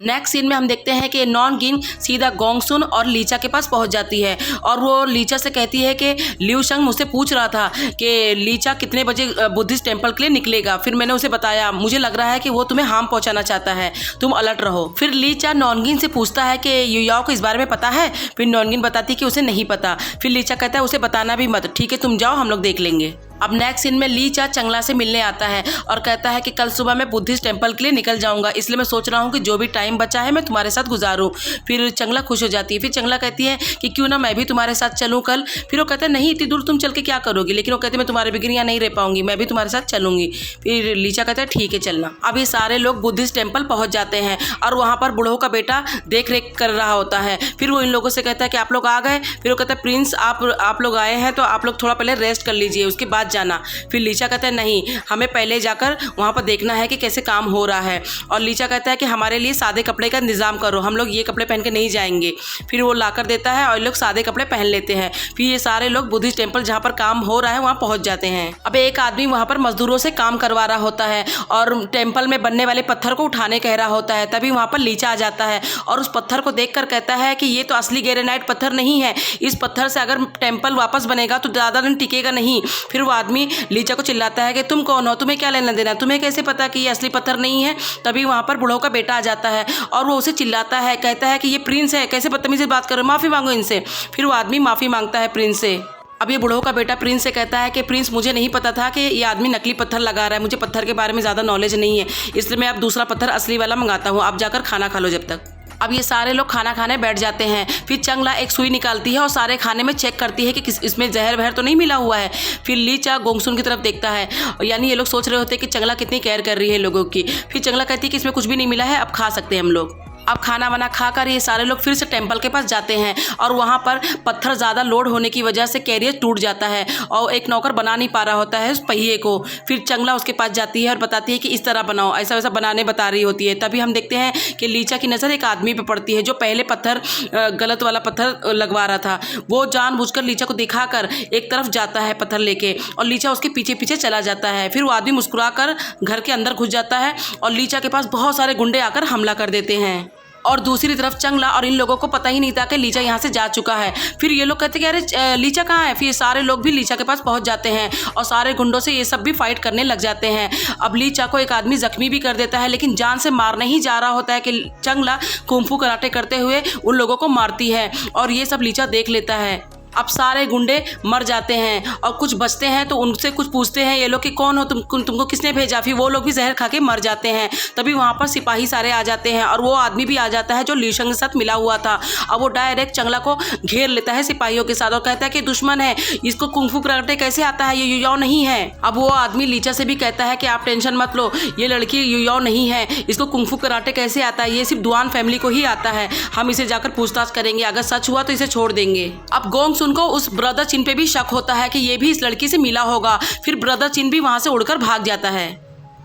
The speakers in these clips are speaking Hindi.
नेक्स्ट सीन में हम देखते हैं कि नॉनगिन सीधा गोंगसुन और लीचा के पास पहुंच जाती है और वो लीचा से कहती है कि लिू शंग मुझसे पूछ रहा था कि लीचा कितने बजे बुद्धिस्ट टेंपल के लिए निकलेगा। फिर मैंने उसे बताया मुझे लग रहा है कि वो तुम्हें हार्म पहुंचाना चाहता है, तुम अलर्ट रहो। फिर लीचा नॉनगिन से पूछता है कि युयाओ को इस बारे में पता है। फिर नॉनगिन बताती है कि उसे नहीं पता। फिर लीचा कहता है उसे बताना भी मत, ठीक है तुम जाओ हम लोग देख लेंगे। अब नेक्स्ट सीन में लीचा चंगला से मिलने आता है और कहता है कि कल सुबह मैं बुद्धिस्ट टेंपल के लिए निकल जाऊंगा, इसलिए मैं सोच रहा हूँ कि जो भी टाइम बचा है मैं तुम्हारे साथ गुजारूं। फिर चंगला खुश हो जाती है। फिर चंगला कहती है कि क्यों ना मैं भी तुम्हारे साथ चलूँ कल। फिर वो कहता है नहीं इतनी दूर तुम चल के क्या करोगी, लेकिन वो कहते हैं मैं तुम्हारे बगैर यहाँ नहीं रह पाऊंगी, मैं भी तुम्हारे साथ चलूंगी। फिर लीचा कहता है ठीक है चलना। अब ये सारे लोग बुद्धिस्ट टेंपल पहुंच जाते हैं और वहाँ पर बूढ़ों का बेटा देख रेख कर रहा होता है। फिर वो इन लोगों से कहता है कि आप लोग आ गए। फिर वो कहता है प्रिंस आप लोग आए हैं तो आप लोग थोड़ा पहले रेस्ट कर लीजिए, उसके बाद जाना। फिर लीचा कहता है नहीं हमें पहले जाकर वहाँ पर देखना है कि कैसे काम हो रहा है। और लीचा कहता है कि हमारे लिए सादे कपड़े का इंतजाम करो, हम लोग ये कपड़े पहन के नहीं जाएंगे। फिर वो लाकर देता है और लोग सादे कपड़े पहन लेते हैं। फिर ये सारे लोग बुद्धिस्ट टेंपल जहाँ पर काम हो रहा है वहाँ पहुँच जाते हैं। अब एक आदमी वहाँ पर मजदूरों से काम करवा रहा होता है और टेम्पल में बनने वाले पत्थर को उठाने कह रहा होता है। तभी वहाँ पर लीचा आ जाता है और उस पत्थर को देख कर कहता है कि ये तो असली ग्रेनाइट पत्थर नहीं है, इस पत्थर से अगर टेम्पल वापस बनेगा तो ज़्यादा दिन टिकेगा नहीं। फिर वो आदमी लीचा को चिल्लाता है कि तुम कौन हो, तुम्हें क्या लेना देना, तुम्हें कैसे पता कि ये असली पत्थर नहीं है। तभी वहाँ पर बूढ़ों का बेटा आ जाता है और वो उसे चिल्लाता है, कहता है कि ये प्रिंस है, कैसे बदतमीजी से बात करो, माफ़ी मांगो इनसे। फिर वो आदमी माफ़ी मांगता है प्रिंस से। अब ये बूढ़ों का बेटा प्रिंस से कहता है कि प्रिंस मुझे नहीं पता था कि ये आदमी नकली पत्थर लगा रहा है, मुझे पत्थर के बारे में ज़्यादा नॉलेज नहीं है, इसलिए मैं अब दूसरा पत्थर असली वाला मंगाता हूँ, आप जाकर खाना खा लो जब तक। अब ये सारे लोग खाना खाने बैठ जाते हैं। फिर चंगला एक सुई निकालती है और सारे खाने में चेक करती है कि इसमें जहर वहर तो नहीं मिला हुआ है। फिर लीचा गोंगसुन की तरफ देखता है, यानी ये लोग सोच रहे होते हैं कि चंगला कितनी केयर कर रही है लोगों की। फिर चंगला कहती है कि इसमें कुछ भी नहीं मिला है, अब खा सकते हैं हम लोग। अब खाना वाना खाकर ये सारे लोग फिर से टेंपल के पास जाते हैं और वहाँ पर पत्थर ज़्यादा लोड होने की वजह से कैरियर टूट जाता है और एक नौकर बना नहीं पा रहा होता है उस पहिए को। फिर चंगला उसके पास जाती है और बताती है कि इस तरह बनाओ, ऐसा वैसा बनाने बता रही होती है। तभी हम देखते हैं कि लीचा की नज़र एक आदमी पे पड़ती है जो पहले पत्थर गलत वाला पत्थर लगवा रहा था। वो जानबूझकर लीचा को दिखाकर एक तरफ जाता है पत्थर लेके और लीचा उसके पीछे पीछे चला जाता है। फिर वो आदमी मुस्कुराकर घर के अंदर घुस जाता है और लीचा के पास बहुत सारे गुंडे आकर हमला कर देते हैं। और दूसरी तरफ चंगला और इन लोगों को पता ही नहीं था कि लीचा यहाँ से जा चुका है। फिर ये लोग कहते हैं कि अरे लीचा कहाँ है। फिर सारे लोग भी लीचा के पास पहुँच जाते हैं और सारे गुंडों से ये सब भी फाइट करने लग जाते हैं। अब लीचा को एक आदमी जख्मी भी कर देता है, लेकिन जान से मारने ही जा रहा होता है कि चंगला कुंफू कराटे करते हुए उन लोगों को मारती है और ये सब लीचा देख लेता है। अब सारे गुंडे मर जाते हैं और कुछ बचते हैं तो उनसे कुछ पूछते हैं ये लोग कि कौन हो तुमको किसने भेजा। फिर वो लोग भी जहर खा के मर जाते हैं। तभी वहाँ पर सिपाही सारे आ जाते हैं और वो आदमी भी आ जाता है जो ली शंग के साथ मिला हुआ था। अब वो डायरेक्ट चंगला को घेर लेता है सिपाहियों के साथ और कहता है कि दुश्मन है, इसको कुंफू कराटे कैसे आता है, ये युयाओ नहीं है। अब वो आदमी लीचा से भी कहता है कि आप टेंशन मत लो, ये लड़की युयाओ नहीं है, इसको कुंफू कराटे कैसे आता है, ये सिर्फ दुआन फैमिली को ही आता है, हम इसे जाकर पूछताछ करेंगे, अगर सच हुआ तो इसे छोड़ देंगे। अब गोंगसुन को उस ब्रदर चिन पे भी शक होता है कि ये भी इस लड़की से मिला होगा। फिर ब्रदर चिन भी वहां से उड़कर भाग जाता है।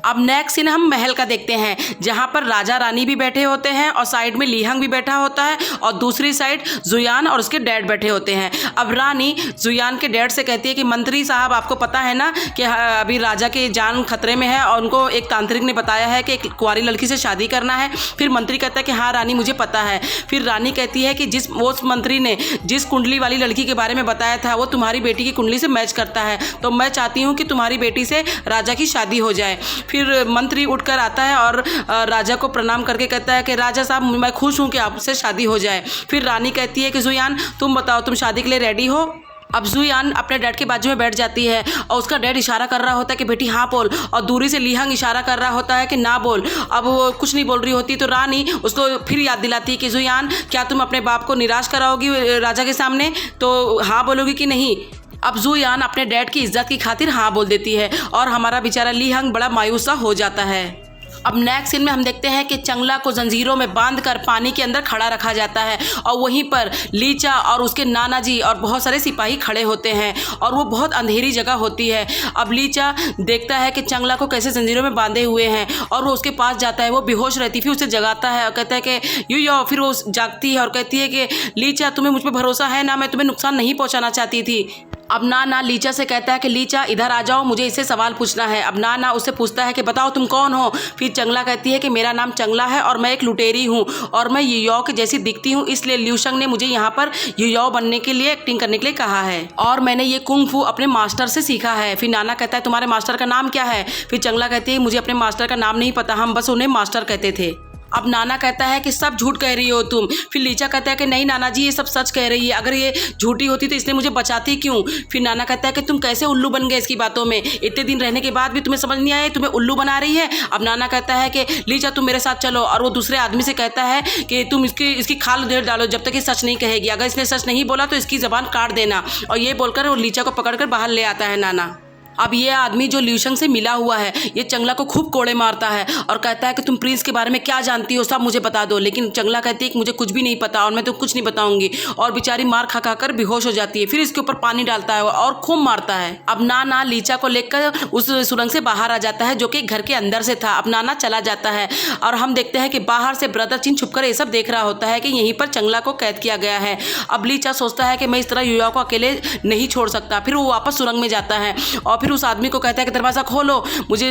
अब नेक्स्ट सीन हम महल का देखते हैं जहाँ पर राजा रानी भी बैठे होते हैं और साइड में लीहंग भी बैठा होता है और दूसरी साइड जुयान और उसके डैड बैठे होते हैं। अब रानी जुयान के डैड से कहती है कि मंत्री साहब आपको पता है ना कि अभी राजा की जान खतरे में है और उनको एक तांत्रिक ने बताया है कि एक कुंवारी लड़की से शादी करना है। फिर मंत्री कहता है कि हाँ रानी मुझे पता है। फिर रानी कहती है कि उस मंत्री ने जिस कुंडली वाली लड़की के बारे में बताया था वो तुम्हारी बेटी की कुंडली से मैच करता है, तो मैं चाहती हूँ कि तुम्हारी बेटी से राजा की शादी हो जाए। फिर मंत्री उठकर आता है और राजा को प्रणाम करके कहता है कि राजा साहब मैं खुश हूँ कि आपसे शादी हो जाए। फिर रानी कहती है कि जुयान तुम बताओ तुम शादी के लिए रेडी हो। अब जुयान अपने डैड के बाजू में बैठ जाती है और उसका डैड इशारा कर रहा होता है कि बेटी हाँ बोल, और दूरी से लीहंग इशारा कर रहा होता है कि ना बोल। अब वो कुछ नहीं बोल रही होती तो रानी उसको फिर याद दिलाती है कि जुयान क्या तुम अपने बाप को निराश कराओगी राजा के सामने, तो हाँ बोलोगी कि नहीं। अब जुयान अपने डैड की इज्जत की खातिर हाँ बोल देती है और हमारा बेचारा लीहंग बड़ा मायूस सा हो जाता है। अब नेक्स्ट सीन में हम देखते हैं कि चंगला को जंजीरों में बांधकर पानी के अंदर खड़ा रखा जाता है और वहीं पर लीचा और उसके नाना जी और बहुत सारे सिपाही खड़े होते हैं और वो बहुत अंधेरी जगह होती है। अब लीचा देखता है कि चंगला को कैसे जंजीरों में बांधे हुए हैं और वो उसके पास जाता है, वो बेहोश रहती फिर उसे जगाता है और कहता है कि युयाओ। फिर वो जागती है और कहती है कि लीचा तुम्हें मुझ पर भरोसा है ना, मैं तुम्हें नुकसान नहीं पहुँचाना चाहती थी। अब नाना लीचा से कहता है कि लीचा इधर आ जाओ, मुझे इससे सवाल पूछना है। अब नाना उससे पूछता है कि बताओ तुम कौन हो। फिर चंगला कहती है कि मेरा नाम चंगला है और मैं एक लुटेरी हूँ और मैं युयाओ के जैसी दिखती हूँ, इसलिए ल्यूशंग ने मुझे यहाँ पर युयाओ बनने के लिए, एक्टिंग करने के लिए कहा है और मैंने ये कुंग फू अपने मास्टर से सीखा है। फिर नाना कहता है तुम्हारे मास्टर का नाम क्या है। फिर चंगला कहती है मुझे अपने मास्टर का नाम नहीं पता, हम बस उन्हें मास्टर कहते थे। अब नाना कहता है कि सब झूठ कह रही हो तुम। फिर लीचा कहता है कि नहीं नाना जी, ये सब सच कह रही है, अगर ये झूठी होती तो इसने मुझे बचाती क्यों। फिर नाना कहता है कि तुम कैसे उल्लू बन गए इसकी बातों में, इतने दिन रहने के बाद भी तुम्हें समझ नहीं आया, तुम्हें उल्लू बना रही है। अब नाना कहता है कि लीचा तुम मेरे साथ चलो, और वो दूसरे आदमी से कहता है कि तुम इसकी खाल उधेड़ डालो जब तक ये सच नहीं कहेगी, अगर इसने सच नहीं बोला तो इसकी ज़बान काट देना। और ये बोलकर वो लीचा को पकड़कर बाहर ले आता है नाना। अब ये आदमी जो ल्यूशंग से मिला हुआ है, ये चंगला को खूब कोड़े मारता है और कहता है कि तुम प्रिंस के बारे में क्या जानती हो, सब मुझे बता दो। लेकिन चंगला कहती है कि मुझे कुछ भी नहीं पता और मैं तो कुछ नहीं बताऊंगी, और बेचारी मार खा खा कर बेहोश हो जाती है। फिर इसके ऊपर पानी डालता है और खूब मारता है। अब नाना लीचा को लेकर उस सुरंग से बाहर आ जाता है जो कि घर के अंदर से था। अब नाना चला जाता है और हम देखते हैं कि बाहर से ब्रदर चिन छुपकर ये सब देख रहा होता है कि यहीं पर चंगला को कैद किया गया है। अब लीचा सोचता है कि मैं इस तरह युयाओ को अकेले नहीं छोड़ सकता। फिर वो वापस सुरंग में जाता है और फिर उस आदमी को कहता है कि दरवाज़ा खोलो, मुझे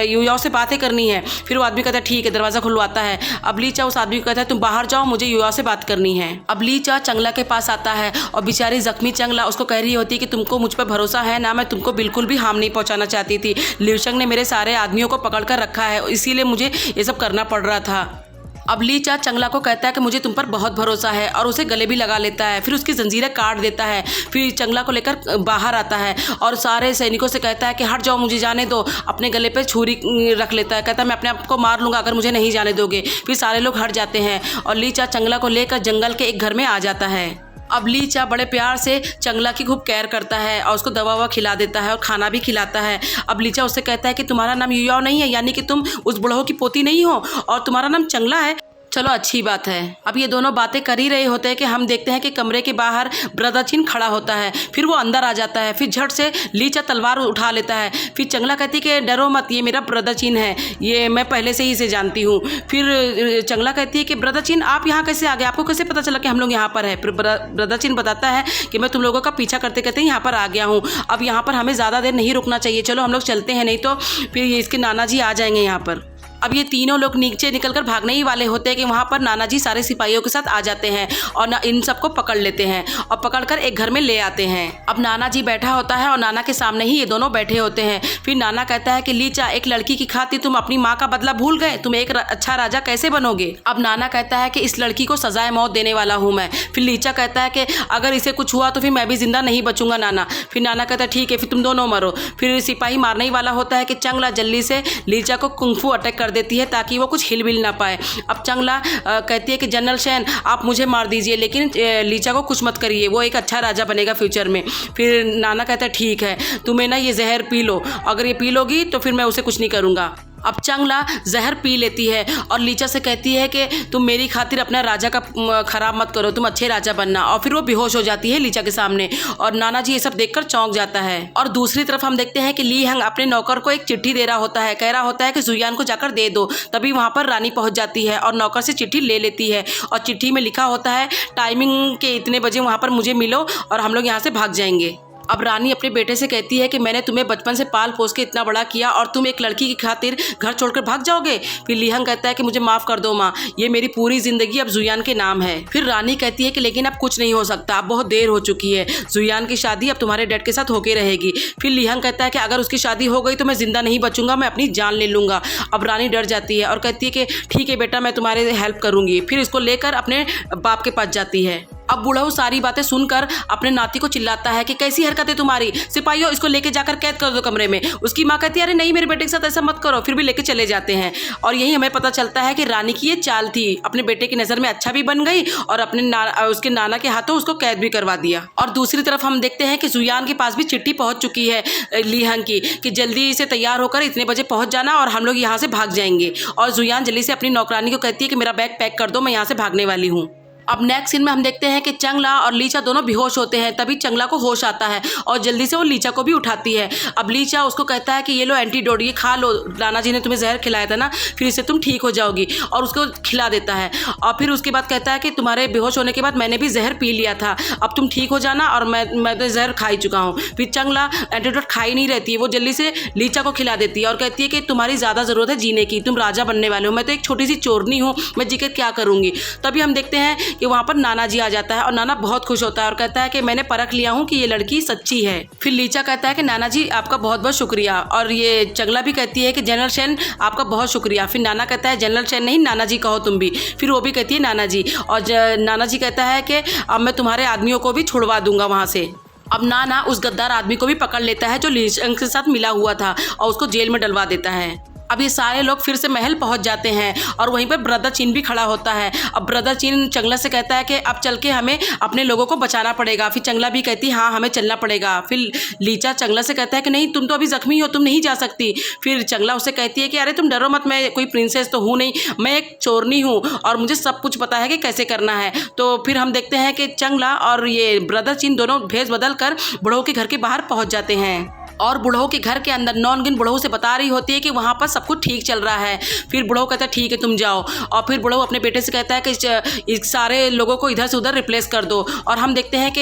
युयाओ से बातें करनी है। फिर वो आदमी कहता है ठीक है, दरवाज़ा खुलवाता है। अब लीचा उस आदमी को कहता है तुम बाहर जाओ, मुझे युयाओ से बात करनी है। अब लीचा चंगला के पास आता है और बेचारी जख्मी चंगला उसको कह रही होती है कि तुमको मुझ पर भरोसा है ना, मैं तुमको बिल्कुल भी हार्म नहीं पहुंचाना चाहती थी। ल्यूशंग ने मेरे सारे आदमियों को पकड़ कर रखा है, इसीलिए मुझे ये सब करना पड़ रहा था। अब लीचा चंगला को कहता है कि मुझे तुम पर बहुत भरोसा है और उसे गले भी लगा लेता है। फिर उसकी जंजीरें काट देता है। फिर चंगला को लेकर बाहर आता है और सारे सैनिकों से कहता है कि हट जाओ, मुझे जाने दो। अपने गले पे छुरी रख लेता है, कहता है मैं अपने आप को मार लूँगा अगर मुझे नहीं जाने दोगे। फिर सारे लोग हट जाते हैं और लीचा चंगला को लेकर जंगल के एक घर में आ जाता है। अब लीचा बड़े प्यार से चंगला की खूब केयर करता है और उसको दवा ववा खिला देता है और खाना भी खिलाता है। अब लीचा उससे कहता है कि तुम्हारा नाम युयाओ नहीं है, यानी कि तुम उस बुढ़ऊ की पोती नहीं हो, और तुम्हारा नाम चंगला है, चलो अच्छी बात है। अब ये दोनों बातें कर ही रहे होते हैं कि हम देखते हैं कि कमरे के बाहर ब्रदर चिन खड़ा होता है। फिर वो अंदर आ जाता है। फिर झट से लीचा तलवार उठा लेता है। फिर चंगला कहती है कि डरो मत, ये मेरा ब्रदर चिन है, ये मैं पहले से ही इसे जानती हूँ। फिर चंगला कहती है कि ब्रदर चिन आप यहाँ कैसे आ गए, आपको कैसे पता चला कि हम लोग यहाँ पर है। फिर ब्रदर चिन बताता है कि मैं तुम लोगों का पीछा करते करते यहाँ पर आ गया हूँ, अब यहाँ पर हमें ज़्यादा देर नहीं रुकना चाहिए, चलो हम लोग चलते हैं, नहीं तो फिर ये इसके नाना जी आ जाएंगे यहाँ पर। अब ये तीनों लोग नीचे निकलकर भागने ही वाले होते हैं कि वहाँ पर नाना जी सारे सिपाहियों के साथ आ जाते हैं और इन सबको पकड़ लेते हैं और पकड़कर एक घर में ले आते हैं। अब नाना जी बैठा होता है और नाना के सामने ही ये दोनों बैठे होते हैं। फिर नाना कहता है कि लीचा, एक लड़की की खातिर तुम अपनी माँ का बदला भूल गए, तुम एक अच्छा राजा कैसे बनोगे। अब नाना कहता है कि इस लड़की को सजाए मौत देने वाला हूँ मैं। फिर लीचा कहता है कि अगर इसे कुछ हुआ तो फिर मैं भी जिंदा नहीं बचूंगा नाना। फिर नाना कहता है ठीक है, फिर तुम दोनों मरो। फिर सिपाही मारने ही वाला होता है कि चंगला जल्दी से लीचा को कुंग फू अटैक कर देती है ताकि वो कुछ हिल बिल ना पाए। अब चंगला कहती है कि जनरल शेन आप मुझे मार दीजिए, लेकिन लीचा को कुछ मत करिए, वो एक अच्छा राजा बनेगा फ्यूचर में। फिर नाना कहता है ठीक है, तुम्हें ना ये जहर पी लो, अगर ये पी लोगी तो फिर मैं उसे कुछ नहीं करूँगा। अब चंगला जहर पी लेती है और लीचा से कहती है कि तुम मेरी खातिर अपना राजा का खराब मत करो, तुम अच्छे राजा बनना। और फिर वो बेहोश हो जाती है लीचा के सामने और नाना जी ये सब देखकर चौंक जाता है। और दूसरी तरफ हम देखते हैं कि ली हंग अपने नौकर को एक चिट्ठी दे रहा होता है, कह रहा होता है कि जुयान को जाकर दे दो। तभी वहाँ पर रानी पहुँच जाती है और नौकर से चिट्ठी ले लेती है और चिट्ठी में लिखा होता है टाइमिंग के इतने बजे वहाँ पर मुझे मिलो और हम लोग यहाँ से भाग जाएंगे। अब रानी अपने बेटे से कहती है कि मैंने तुम्हें बचपन से पाल पोस के इतना बड़ा किया और तुम एक लड़की की खातिर घर छोड़कर भाग जाओगे। फिर लीहंग कहता है कि मुझे माफ़ कर दो माँ, ये मेरी पूरी ज़िंदगी अब जुयान के नाम है। फिर रानी कहती है कि लेकिन अब कुछ नहीं हो सकता, अब बहुत देर हो चुकी है, जुयान की शादी अब तुम्हारे डैड के साथ होके रहेगी। फिर लीहंग कहता है कि अगर उसकी शादी हो गई तो मैं ज़िंदा नहीं बचूंगा, मैं अपनी जान ले लूँगा। अब रानी डर जाती है और कहती है कि ठीक है बेटा, मैं तुम्हारे हेल्प करूँगी। फिर इसको लेकर अपने बाप के पास जाती है। अब बूढ़ा सारी बातें सुनकर अपने नाती को चिल्लाता है कि कैसी हरकत है तुम्हारी, सिपाहियों इसको लेके जाकर कैद कर दो कमरे में। उसकी माँ कहती है अरे नहीं मेरे बेटे के साथ ऐसा मत करो। फिर भी लेके चले जाते हैं और यही हमें पता चलता है कि रानी की ये चाल थी, अपने बेटे की नज़र में अच्छा भी बन गई और अपने उसके नाना के हाथों उसको कैद भी करवा दिया। और दूसरी तरफ हम देखते हैं कि जुयान के पास भी चिट्ठी पहुँच चुकी है लीहंग की कि जल्दी से तैयार होकर इतने बजे पहुँच जाना और हम लोग यहाँ से भाग जाएंगे। और जुयान जल्दी से अपनी नौकरानी को कहती है कि मेरा बैग पैक कर दो, मैं यहाँ से भागने वाली हूँ। अब नेक्स्ट सीन में हम देखते हैं कि चंगला और लीचा दोनों बेहोश होते हैं। तभी चंगला को होश आता है और जल्दी से वो लीचा को भी उठाती है। अब लीचा उसको कहता है कि ये लो एंटीडोट, ये खा लो, नाना जी ने तुम्हें जहर खिलाया था ना, फिर इससे तुम ठीक हो जाओगी, और उसको खिला देता है। और फिर उसके बाद कहता है कि तुम्हारे बेहोश होने के बाद मैंने भी जहर पी लिया था, अब तुम ठीक हो जाना, और मैं तो जहर खा ही चुका हूँ। फिर चंगला एंटीडोट खाई नहीं रहती है, वो जल्दी से लीचा को खिला देती है और कहती है कि तुम्हारी ज़्यादा ज़रूरत है जीने की, तुम राजा बनने वाले हो, मैं तो एक छोटी सी चोरनी हूँ, मैं जीकर क्या करूँगी। तभी हम देखते हैं कि वहाँ पर नाना जी आ जाता है और नाना बहुत खुश होता है और कहता है कि मैंने परख लिया हूँ कि ये लड़की सच्ची है। फिर लीचा कहता है कि नाना जी आपका बहुत बहुत शुक्रिया, और ये चंगला भी कहती है कि जनरल सेन आपका बहुत शुक्रिया। फिर नाना कहता है जनरल सेन नहीं, नाना जी कहो तुम भी। फिर वो भी कहती है नाना जी, और नाना जी कहता है कि अब मैं तुम्हारे आदमियों को भी छुड़वा दूंगा वहाँ से। अब नाना उस गद्दार आदमी को भी पकड़ लेता है जो लीचंग के साथ मिला हुआ था और उसको जेल में डलवा देता है। अब ये सारे लोग फिर से महल पहुंच जाते हैं और वहीं पर ब्रदर चीन भी खड़ा होता है। अब ब्रदर चीन चंगला से कहता है कि अब चल के हमें अपने लोगों को बचाना पड़ेगा। फिर चंगला भी कहती है हाँ हमें चलना पड़ेगा। फिर लीचा चंगला से कहता है कि नहीं, तुम तो अभी जख्मी हो, तुम नहीं जा सकती। फिर चंगला उससे कहती है कि अरे तुम डरो मत, मैं कोई प्रिंसेस तो हूँ नहीं, मैं एक चोरनी हूँ और मुझे सब कुछ पता है कि कैसे करना है। तो फिर हम देखते हैं कि चंगला और ये ब्रदर चीन दोनों भेष बदल कर बुढ़ऊ के घर के बाहर पहुँच जाते हैं और बुढ़ऊ के घर के अंदर नॉनगिन बुढ़ऊ से बता रही होती है कि वहाँ पर सब कुछ ठीक चल रहा है। फिर बुढ़ऊ कहता है ठीक है तुम जाओ, और फिर बुढ़ऊ अपने बेटे से कहता है कि इस सारे लोगों को इधर से उधर रिप्लेस कर दो। और हम देखते हैं कि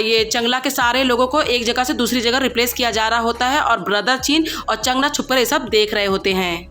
ये चंगला के सारे लोगों को एक जगह से दूसरी जगह रिप्लेस किया जा रहा होता है और ब्रदर चीन और चंगला छुप कर ये सब देख रहे होते हैं।